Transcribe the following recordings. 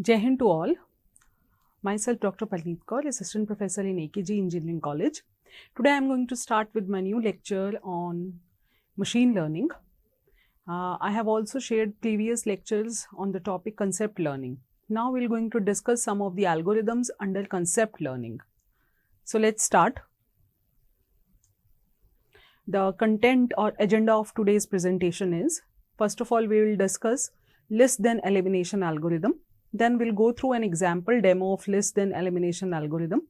Jai Hind to all. Myself Dr. Palneet Kaur, Assistant Professor in AKG Engineering College. Today I am going to start with my new lecture on machine learning. I have also shared previous lectures on the topic concept learning. Now we are going to discuss some of the algorithms under concept learning. So let's start. The content or agenda of today's presentation is, first of all, we will discuss list then elimination algorithm. Then we'll go through an example demo of list then elimination algorithm.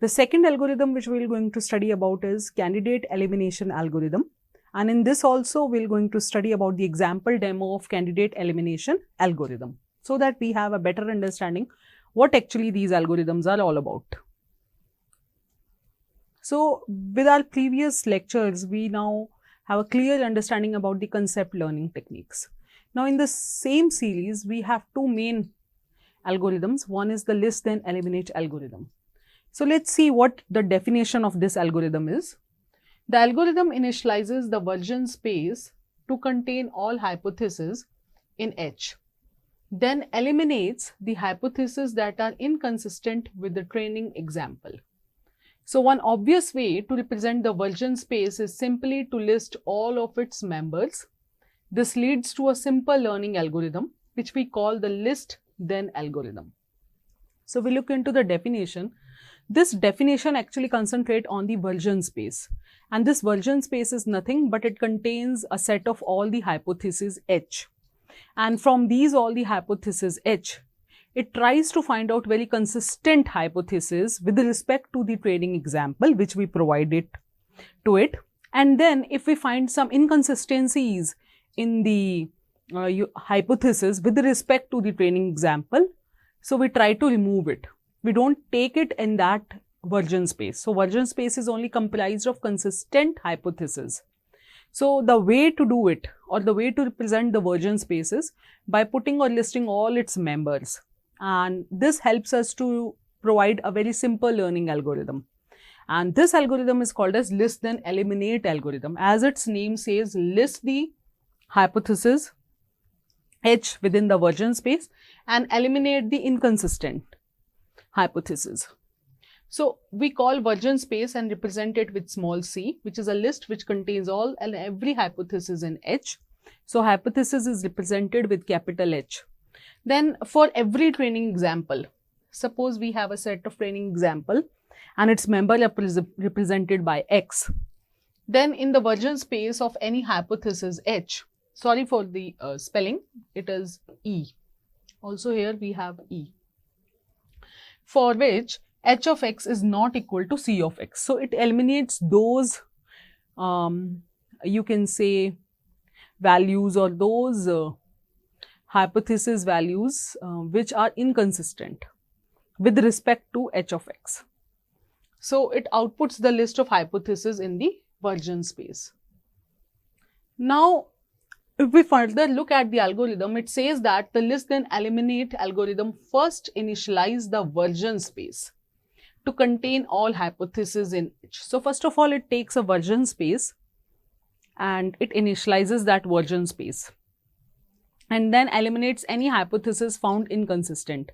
The second algorithm which we're going to study about is candidate elimination algorithm. And in this also we're going to study about the example demo of candidate elimination algorithm, so that we have a better understanding what actually these algorithms are all about. So with our previous lectures, we now have a clear understanding about the concept learning techniques. Now in the same series, we have two main algorithms. One is the list then eliminate algorithm. So let's see what the definition of this algorithm is. The algorithm initializes the version space to contain all hypotheses in H, then eliminates the hypotheses that are inconsistent with the training example. So one obvious way to represent the version space is simply to list all of its members. This leads to a simple learning algorithm, which we call the list then algorithm. So we look into the definition. This definition actually concentrates on the version space, and this version space is nothing but it contains a set of all the hypotheses H, and from these all the hypotheses H, it tries to find out very consistent hypothesis with respect to the training example which we provided to it. And then if we find some inconsistencies in the hypothesis with respect to the training example, so we try to remove it. We don't take it in that version space. So version space is only comprised of consistent hypotheses. So the way to do it, or the way to represent the version space, is by putting or listing all its members. And this helps us to provide a very simple learning algorithm. And this algorithm is called as list then eliminate algorithm. As its name says, list the hypothesis H within the version space and eliminate the inconsistent hypothesis. So we call version space and represent it with small c, which is a list which contains all and every hypothesis in H. So hypothesis is represented with capital H. Then for every training example, suppose we have a set of training example and its member are represented by X. Then in the version space of any hypothesis H, sorry for the spelling, it is E. Also here we have E, for which H of X is not equal to C of X. So it eliminates those, you can say, values or those hypothesis values which are inconsistent with respect to H of X. So it outputs the list of hypotheses in the version space. Now if we further look at the algorithm, it says that the list then eliminate algorithm first initialize the version space to contain all hypotheses in H. So first of all, it takes a version space and it initializes that version space, and then eliminates any hypothesis found inconsistent.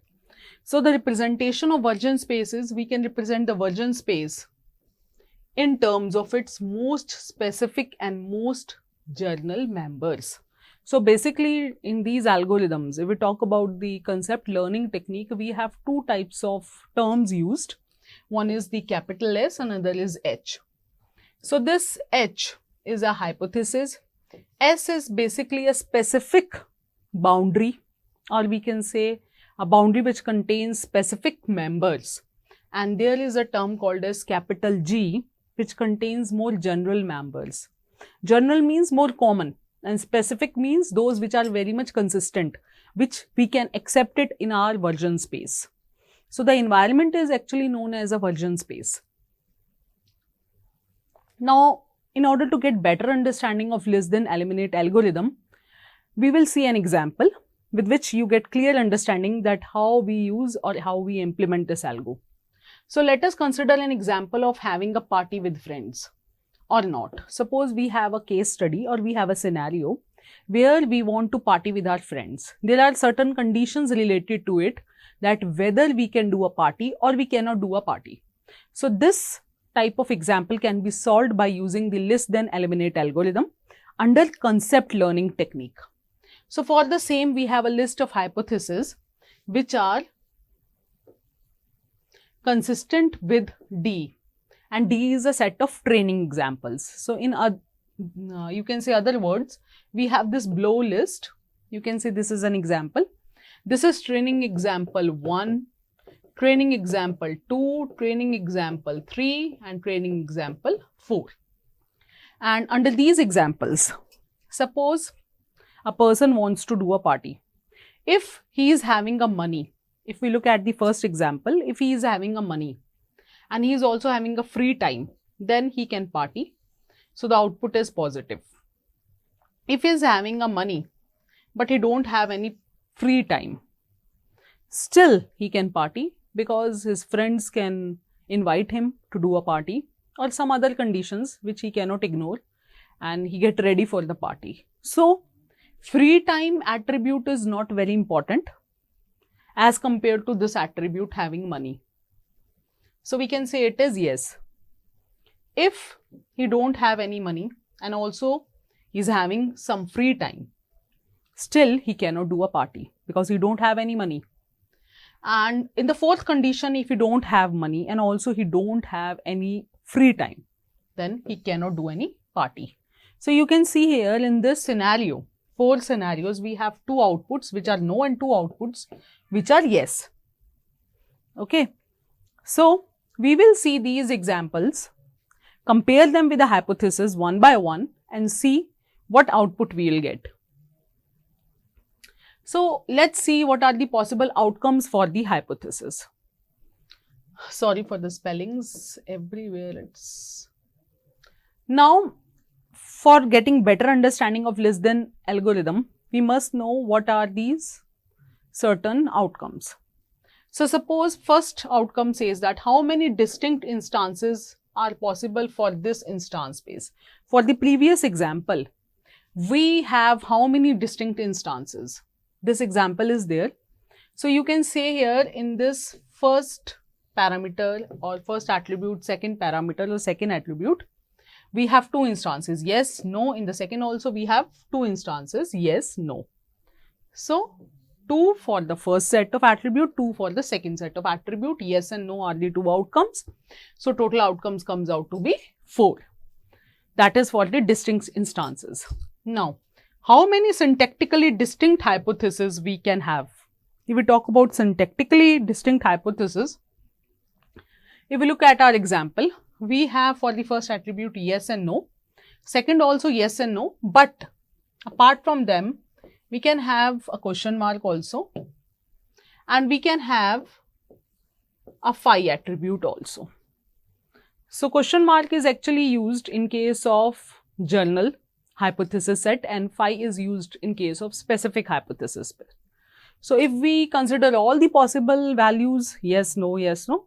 So the representation of version spaces, we can represent the version space in terms of its most specific and most journal members. So basically in these algorithms, if we talk about the concept learning technique, we have two types of terms used. One is the capital S, another is H. So this H is a hypothesis. S is basically a specific boundary, or we can say a boundary which contains specific members, and there is a term called as capital G which contains more general members. General means more common and specific means those which are very much consistent, which we can accept it in our version space. So the environment is actually known as a version space. Now in order to get better understanding of list then eliminate algorithm, we will see an example with which you get clear understanding that how we use or how we implement this algo. So let us consider an example of having a party with friends or not. Suppose we have a case study or we have a scenario where we want to party with our friends. There are certain conditions related to it, that whether we can do a party or we cannot do a party. So this type of example can be solved by using the list then eliminate algorithm under concept learning technique. So for the same, we have a list of hypotheses which are consistent with D, and D is a set of training examples. So in you can say other words, we have this blow list. You can say this is an example. This is training example 1, training example 2, training example 3, and training example 4. And under these examples, suppose a person wants to do a party. If he is having a money, if we look at the first example, if he is having a money and he is also having a free time, then he can party. So the output is positive. If he is having a money but he don't have any free time, still he can party because his friends can invite him to do a party or some other conditions which he cannot ignore, and he get ready for the party. So free time attribute is not very important as compared to this attribute having money. So we can say it is yes. If he don't have any money and also he is having some free time, still he cannot do a party because he don't have any money. And in the fourth condition, if he don't have money and also he don't have any free time, then he cannot do any party. So you can see here in this scenario, 4 scenarios, we have 2 outputs which are no and 2 outputs which are yes. Okay. So we will see these examples, compare them with the hypothesis one by one and see what output we will get. So let's see what are the possible outcomes for the hypothesis. Sorry for the spellings everywhere. It's now, for getting better understanding of list then algorithm, we must know what are these certain outcomes. So suppose first outcome says that how many distinct instances are possible for this instance space. For the previous example, we have how many distinct instances? This example is there. So you can say here in this first parameter or first attribute, second parameter or second attribute, we have 2 instances, yes, no. In the second also we have 2 instances, yes, no. So 2 for the first set of attribute, 2 for the second set of attribute, yes and no are the 2 outcomes. So total outcomes comes out to be 4. That is for the distinct instances. Now, how many syntactically distinct hypotheses we can have? If we talk about syntactically distinct hypotheses, if we look at our example, we have for the first attribute yes and no, second also yes and no, but apart from them, we can have a question mark also, and we can have a phi attribute also. So question mark is actually used in case of general hypothesis set and phi is used in case of specific hypothesis. So if we consider all the possible values, yes, no,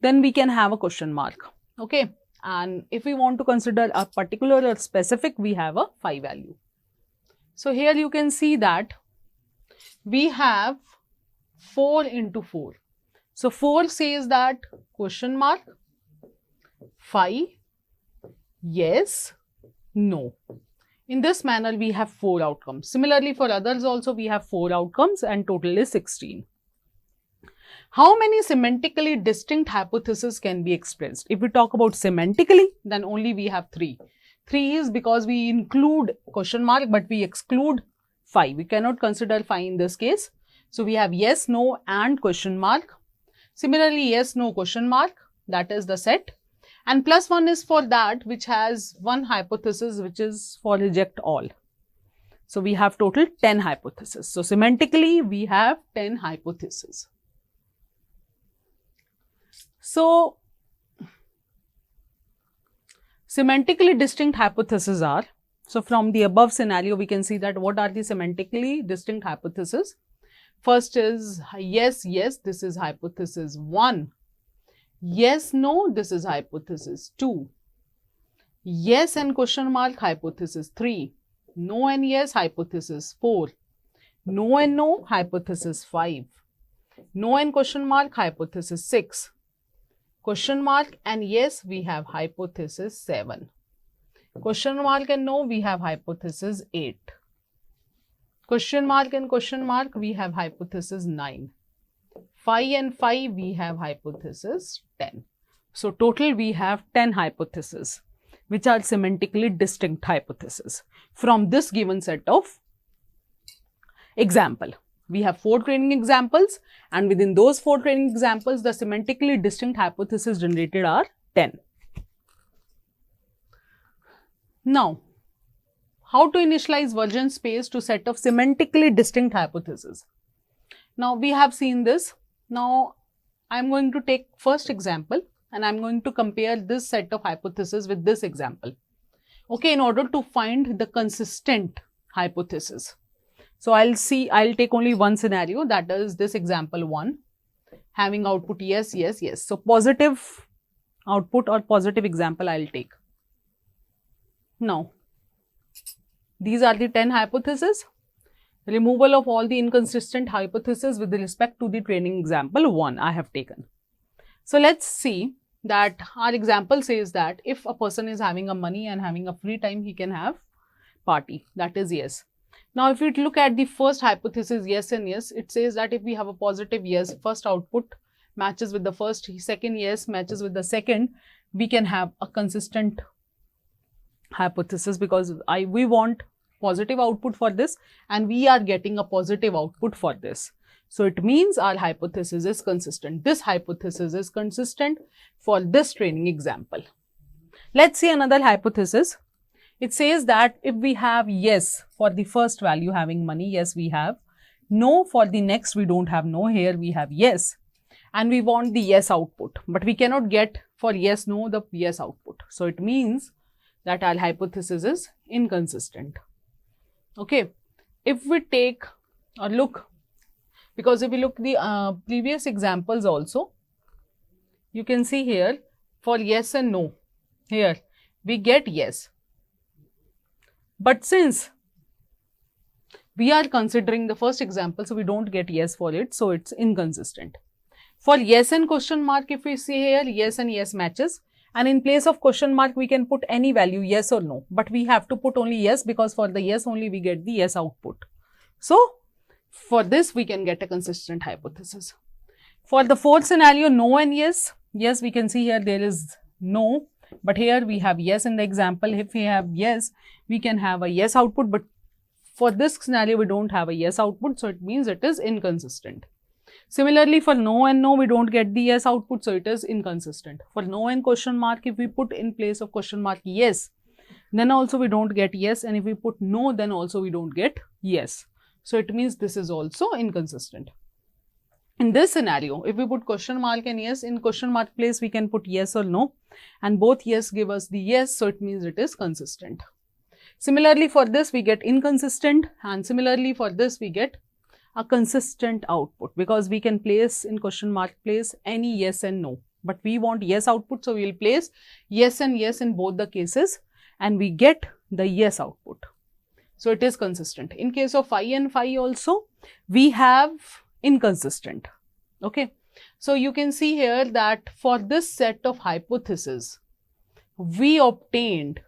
then we can have a question mark. Okay. And if we want to consider a particular or specific, we have a phi value. So here you can see that we have 4 into 4. So 4 says that question mark, phi, yes, no. In this manner, we have 4 outcomes. Similarly, for others also, we have 4 outcomes and total is 16. How many semantically distinct hypotheses can be expressed? If we talk about semantically, then only we have 3. 3 is because we include question mark, but we exclude phi. We cannot consider phi in this case. So we have yes, no and question mark. Similarly, yes, no, question mark, that is the set. And plus 1 is for that which has one hypothesis, which is for reject all. So we have total 10 hypotheses. So semantically, we have 10 hypotheses. So semantically distinct hypotheses are, so from the above scenario, we can see that what are the semantically distinct hypotheses. First is yes, yes, this is hypothesis 1. Yes, no, this is hypothesis 2. Yes and question mark, hypothesis 3. no and yes, hypothesis 4, no and no, hypothesis 5, no and question mark, hypothesis 6, question mark and yes, we have hypothesis 7, question mark and no, we have hypothesis 8, question mark and question mark, we have hypothesis 9, phi and phi, we have hypothesis 10. So total we have 10 hypotheses, which are semantically distinct hypotheses from this given set of example. We have 4 training examples, and within those 4 training examples, the semantically distinct hypotheses generated are 10. Now, how to initialize version space to set of semantically distinct hypotheses? Now, we have seen this. Now, I am going to take first example and I am going to compare this set of hypotheses with this example, okay, in order to find the consistent hypothesis. So, I'll take only one scenario, that is this example 1, having output yes, yes, yes. So, positive output or positive example I'll take. Now, these are the 10 hypotheses. Removal of all the inconsistent hypotheses with respect to the training example 1 I have taken. So, let's see that our example says that if a person is having a money and having a free time, he can have party, that is yes. Now, if we look at the first hypothesis yes and yes, it says that if we have a positive yes, first output matches with the first, second yes matches with the second, we can have a consistent hypothesis because we want positive output for this and we are getting a positive output for this. So, it means our hypothesis is consistent. This hypothesis is consistent for this training example. Let's see another hypothesis. It says that if we have yes for the first value having money, yes we have, no for the next we don't have no, here we have yes, and we want the yes output, but we cannot get for yes no the yes output. So, it means that our hypothesis is inconsistent. Okay, if we take a look, because if we look the previous examples also, you can see here for yes and no, here we get yes. But since we are considering the first example, so we don't get yes for it, so it's inconsistent. For yes and question mark, if we see here, yes and yes matches, and in place of question mark, we can put any value, yes or no, but we have to put only yes because for the yes only we get the yes output. So, for this we can get a consistent hypothesis. For the fourth scenario, no and yes, yes we can see here there is no, but here we have yes in the example. If we have yes, we can have a yes output, but for this scenario we don't have a yes output, so it means it is inconsistent. Similarly, for no and no, we don't get the yes output, so it is inconsistent. For no and question mark, if we put in place of question mark yes, then also we don't get yes, and if we put no, then also we don't get yes. So, it means this is also inconsistent. In this scenario, if we put question mark and yes, in question mark place, we can put yes or no, and both yes give us the yes, so it means it is consistent. Similarly, for this we get inconsistent, and similarly for this we get a consistent output, because we can place in question mark place any yes and no, but we want yes output, so we will place yes and yes in both the cases and we get the yes output. So, it is consistent. In case of phi and phi also, we have inconsistent. Okay. So, you can see here that for this set of hypotheses, we obtained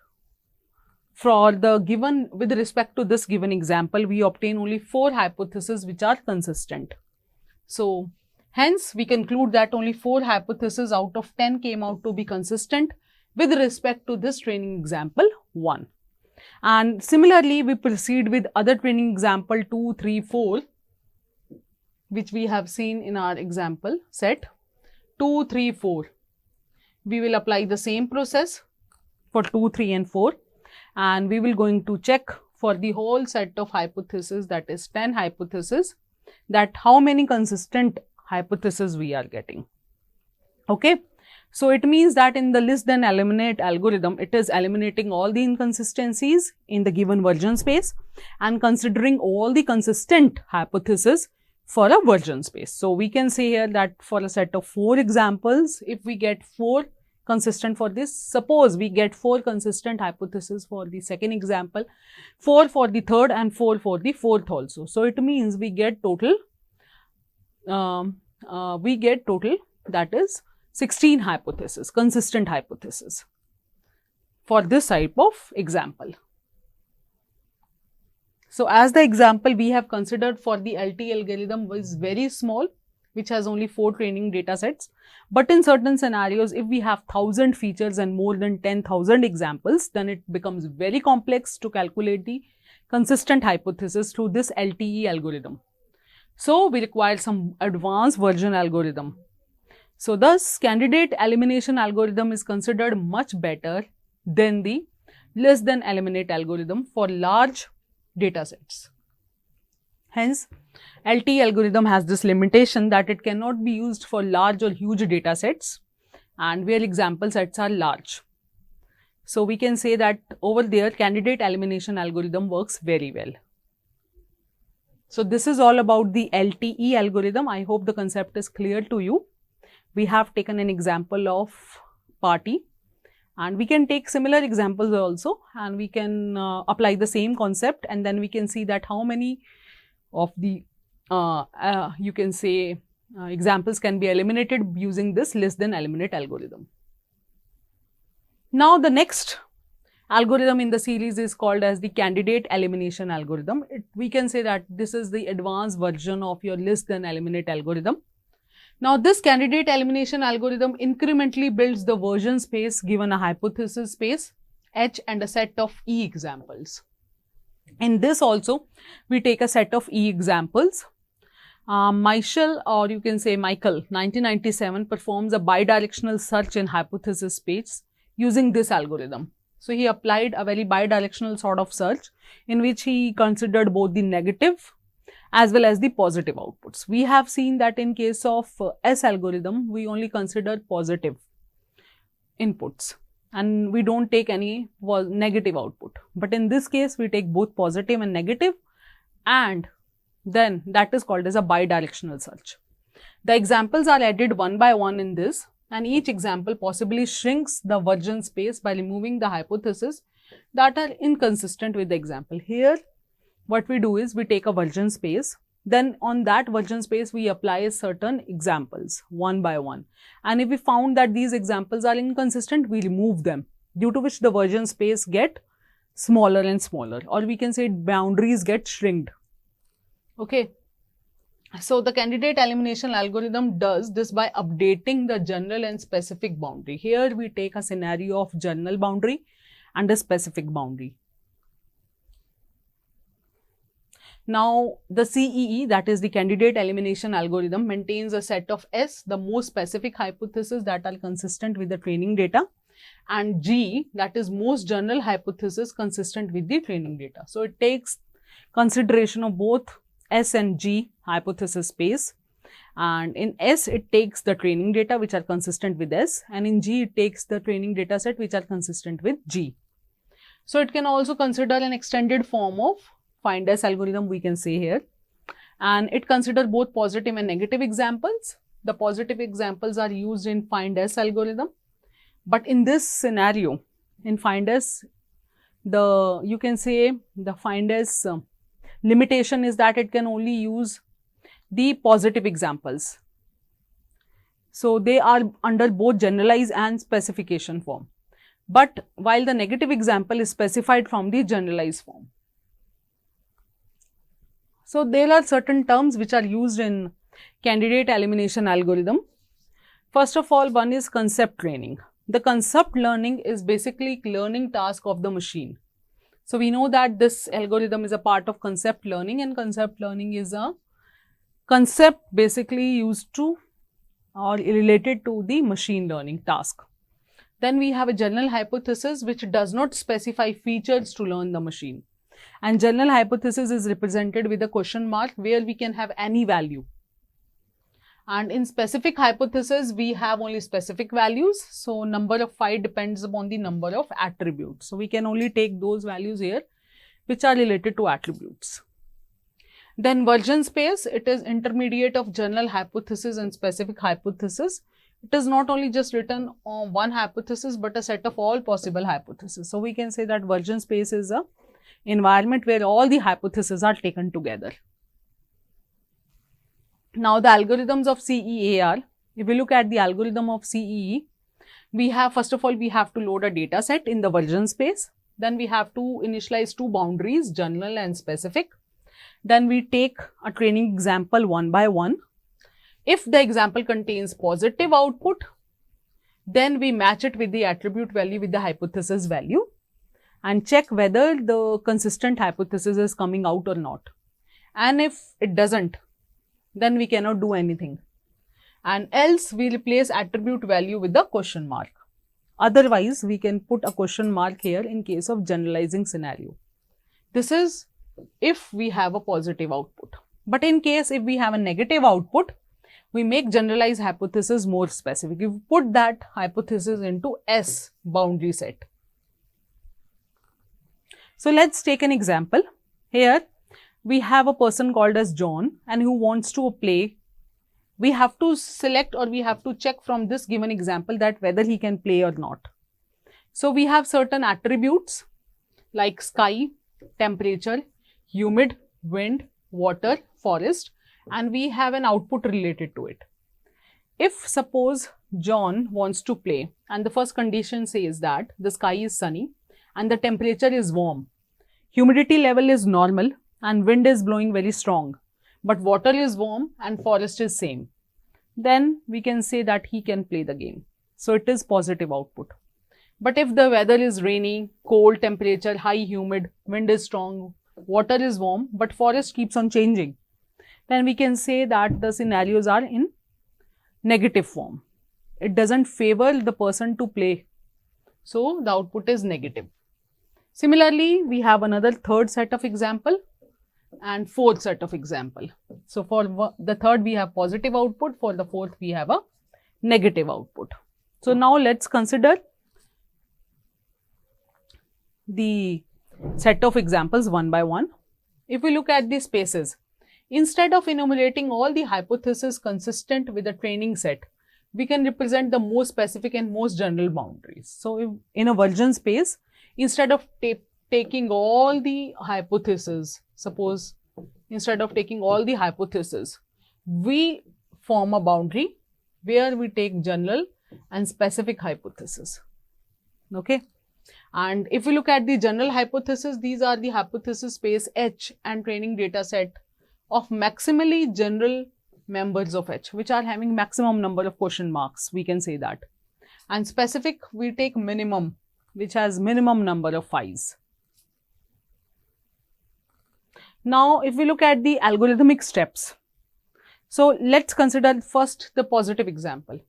for the given, with respect to this given example, we obtain only 4 hypotheses which are consistent. So, hence we conclude that only 4 hypotheses out of 10 came out to be consistent with respect to this training example 1. And similarly, we proceed with other training example 2, 3, 4, which we have seen in our example set 2, 3, 4. We will apply the same process for 2, 3 and 4, and we will going to check for the whole set of hypotheses, that is 10 hypotheses, that how many consistent hypotheses we are getting. Okay. So, it means that in the list then eliminate algorithm, it is eliminating all the inconsistencies in the given version space and considering all the consistent hypotheses for a version space. So, we can say here that for a set of 4 examples, if we get 4 consistent for this. Suppose we get 4 consistent hypotheses for the second example, 4 for the third and 4 for the fourth also. So it means we get total that is 16 hypotheses, consistent hypotheses for this type of example. So as the example we have considered for the LT algorithm was very small, which has only 4 training data sets. But in certain scenarios, if we have 1000 features and more than 10,000 examples, then it becomes very complex to calculate the consistent hypothesis through this LTE algorithm. So we require some advanced version algorithm. So thus, candidate elimination algorithm is considered much better than the less than eliminate algorithm for large data sets. Hence, LT algorithm has this limitation that it cannot be used for large or huge data sets and where example sets are large. So we can say that over there candidate elimination algorithm works very well. So this is all about the LTE algorithm. I hope the concept is clear to you. We have taken an example of party and we can take similar examples also and we can apply the same concept and then we can see that how many of the you can say examples can be eliminated using this less than eliminate algorithm. Now the next algorithm in the series is called as the candidate elimination algorithm. We can say that this is the advanced version of your less than eliminate algorithm. Now this candidate elimination algorithm incrementally builds the version space given a hypothesis space H and a set of E examples. In this also we take a set of E examples. Michael, or you can say Michael, 1997 performs a bidirectional search in hypothesis space using this algorithm. So he applied a very bidirectional sort of search in which he considered both the negative as well as the positive outputs. We have seen that in case of S algorithm, we only consider positive inputs and we don't take any negative output. But in this case, we take both positive and negative and then that is called as a bidirectional search. The examples are added one by one in this and each example possibly shrinks the version space by removing the hypotheses that are inconsistent with the example. Here, what we do is we take a version space, then on that version space we apply certain examples one by one and if we found that these examples are inconsistent, we remove them, due to which the version space get smaller and smaller, or we can say boundaries get shrinked. Okay. So the candidate elimination algorithm does this by updating the general and specific boundary. Here we take a scenario of general boundary and a specific boundary. Now the CEE, that is the candidate elimination algorithm, maintains a set of S, the most specific hypotheses that are consistent with the training data, and G, that is most general hypothesis consistent with the training data. So it takes consideration of both S and G hypothesis space, and in S it takes the training data which are consistent with S, and in G it takes the training data set which are consistent with G. So it can also consider an extended form of find S algorithm, we can say here, and it considers both positive and negative examples. The positive examples are used in find S algorithm, but in this scenario in find S, you can say the find S limitation is that it can only use the positive examples. So they are under both generalized and specification form, but while the negative example is specified from the generalized form. So there are certain terms which are used in candidate elimination algorithm. First of all, one is concept training. The concept learning is basically learning task of the machine. So we know that this algorithm is a part of concept learning, and concept learning is a concept basically used to or related to the machine learning task. Then we have a general hypothesis which does not specify features to learn the machine. And general hypothesis is represented with a question mark where we can have any value. And in specific hypothesis, we have only specific values. So number of phi depends upon the number of attributes. So we can only take those values here which are related to attributes. Then version space, it is intermediate of general hypothesis and specific hypothesis, it is not only just written on one hypothesis, but a set of all possible hypotheses. So we can say that version space is a environment where all the hypotheses are taken together. Now the algorithms of CEAR, if we look at the algorithm of CEE, we have, first of all, we have to load a data set in the version space. Then we have to initialize two boundaries, general and specific. Then we take a training example one by one. If the example contains positive output, then we match it with the attribute value with the hypothesis value and check whether the consistent hypothesis is coming out or not. And if it doesn't, then we cannot do anything. And else we replace attribute value with the question mark. Otherwise, we can put a question mark here in case of generalizing scenario. This is if we have a positive output. But in case if we have a negative output, we make generalized hypothesis more specific. We put that hypothesis into S boundary set. So let's take an example. Here we have a person called as John and who wants to play. We have to select or we have to check from this given example that whether he can play or not. So we have certain attributes like sky, temperature, humid, wind, water, forest, and we have an output related to it. If suppose John wants to play and the first condition says that the sky is sunny and the temperature is warm, humidity level is normal and wind is blowing very strong, but water is warm and forest is same, then we can say that he can play the game. So it is positive output. But if the weather is rainy, cold temperature, high humid, wind is strong, water is warm, but forest keeps on changing, then we can say that the scenarios are in negative form. It doesn't favor the person to play. So the output is negative. Similarly, we have another third set of example and fourth set of example. So for the third we have positive output, for the fourth we have a negative output. So now let's consider the set of examples one by one. If we look at the spaces, instead of enumerating all the hypotheses consistent with the training set, we can represent the most specific and most general boundaries. So if in a version space, instead of taking all the hypotheses, suppose instead of taking all the hypotheses, we form a boundary where we take general and specific hypothesis. Okay. And if we look at the general hypothesis, these are the hypothesis space H and training data set of maximally general members of H, which are having maximum number of question marks, we can say that. And specific, we take minimum, which has minimum number of phi's. Now, if we look at the algorithmic steps, so let's consider first the positive example.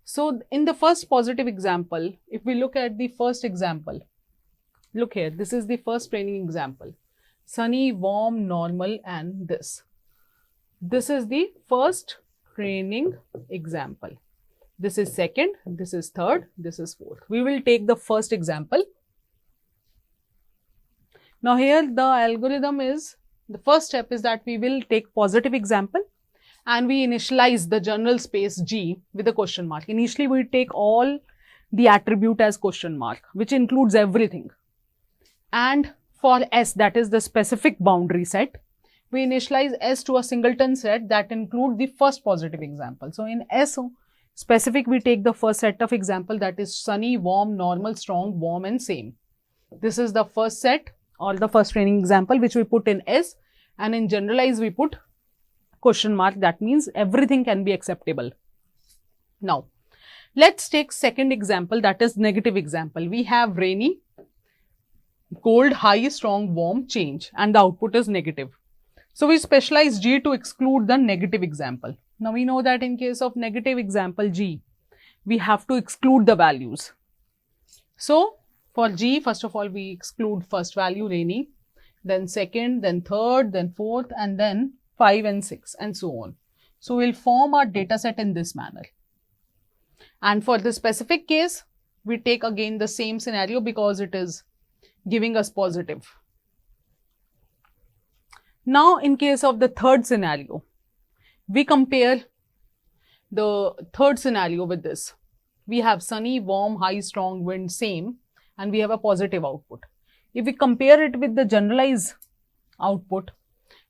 So in the first positive example, if we look at the first example, look here, this is the first training example. Sunny, warm, normal, and this. This is the first training example. This is second, this is third, this is fourth. We will take the first example. Now here the algorithm is, the first step is that we will take positive example and we initialize the general space G with a question mark. Initially we take all the attribute as question mark, which includes everything. And for S, that is the specific boundary set, we initialize S to a singleton set that include the first positive example. So in S specific, we take the first set of example, that is sunny, warm, normal, strong, warm, and same. This is the first set or the first training example which we put in S, and in generalize we put question mark. That means everything can be acceptable. Now let's take second example, that is negative example. We have rainy, cold, high, strong, warm, change, and the output is negative. So we specialize G to exclude the negative example. Now we know that in case of negative example G, we have to exclude the values. So for G, first of all, we exclude first value rainy, then second, then third, then fourth, and then 5 and 6, and so on. So we'll form our data set in this manner. And for the specific case, we take again the same scenario because it is giving us positive. Now in case of the third scenario, we compare the third scenario with this. We have sunny, warm, high, strong wind, same, and we have a positive output. If we compare it with the generalized output,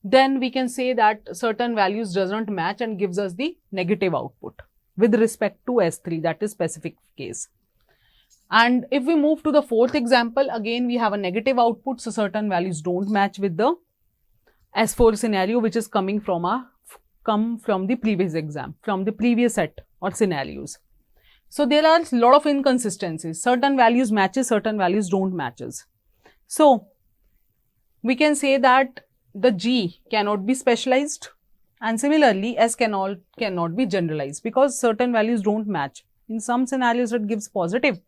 then we can say that certain values doesn't match and gives us the negative output with respect to S3, that is specific case. And if we move to the fourth example, again we have a negative output, so certain values don't match with the S4 scenario, which is come from the previous exam, from the previous set or scenarios. So there are a lot of inconsistencies. Certain values matches, certain values don't matches. So we can say that the G cannot be specialized, and similarly S cannot be generalized because certain values don't match. In some scenarios it gives positive,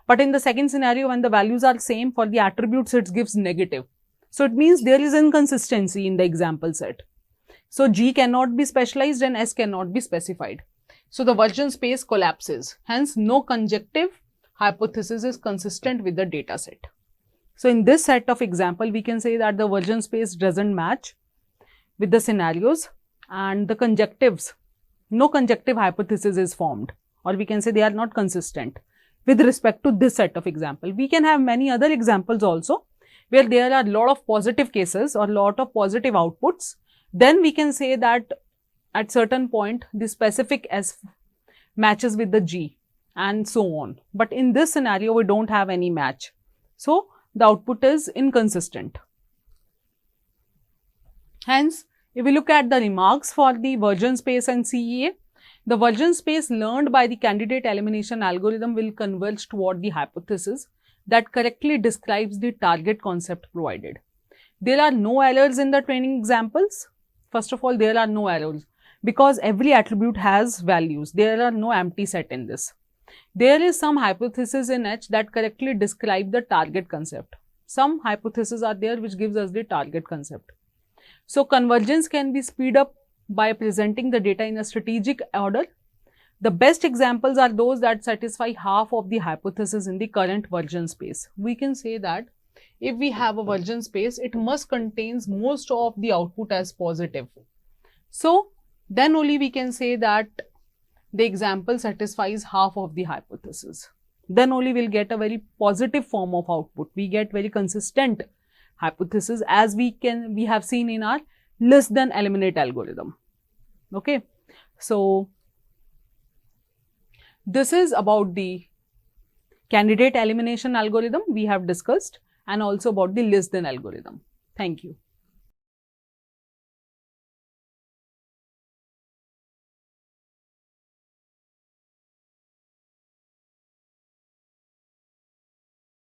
but in the second scenario when the values are same for the attributes it gives negative. So it means there is inconsistency in the example set. So G cannot be specialized and S cannot be specified. So the version space collapses. Hence no conjective hypothesis is consistent with the data set. So in this set of example, we can say that the version space doesn't match with the scenarios and the conjectives, no conjective hypothesis is formed, or we can say they are not consistent with respect to this set of example. We can have many other examples also where there are a lot of positive cases or lot of positive outputs. Then we can say that at certain point the specific S matches with the G and so on. But in this scenario we don't have any match. So the output is inconsistent. Hence, if we look at the remarks for the version space and CEA, the version space learned by the candidate elimination algorithm will converge toward the hypothesis that correctly describes the target concept provided. There are no errors in the training examples. First of all, there are no errors because every attribute has values. There are no empty set in this. There is some hypothesis in H that correctly describe the target concept. Some hypotheses are there which gives us the target concept. So convergence can be speed up by presenting the data in a strategic order. The best examples are those that satisfy half of the hypothesis in the current version space. We can say that if we have a version space, it must contains most of the output as positive. So then only we can say that the example satisfies half of the hypothesis. Then only we'll get a very positive form of output. We get very consistent hypothesis as we have seen in our less than eliminate algorithm. Okay. So this is about the candidate elimination algorithm we have discussed and also about the less than algorithm. Thank you.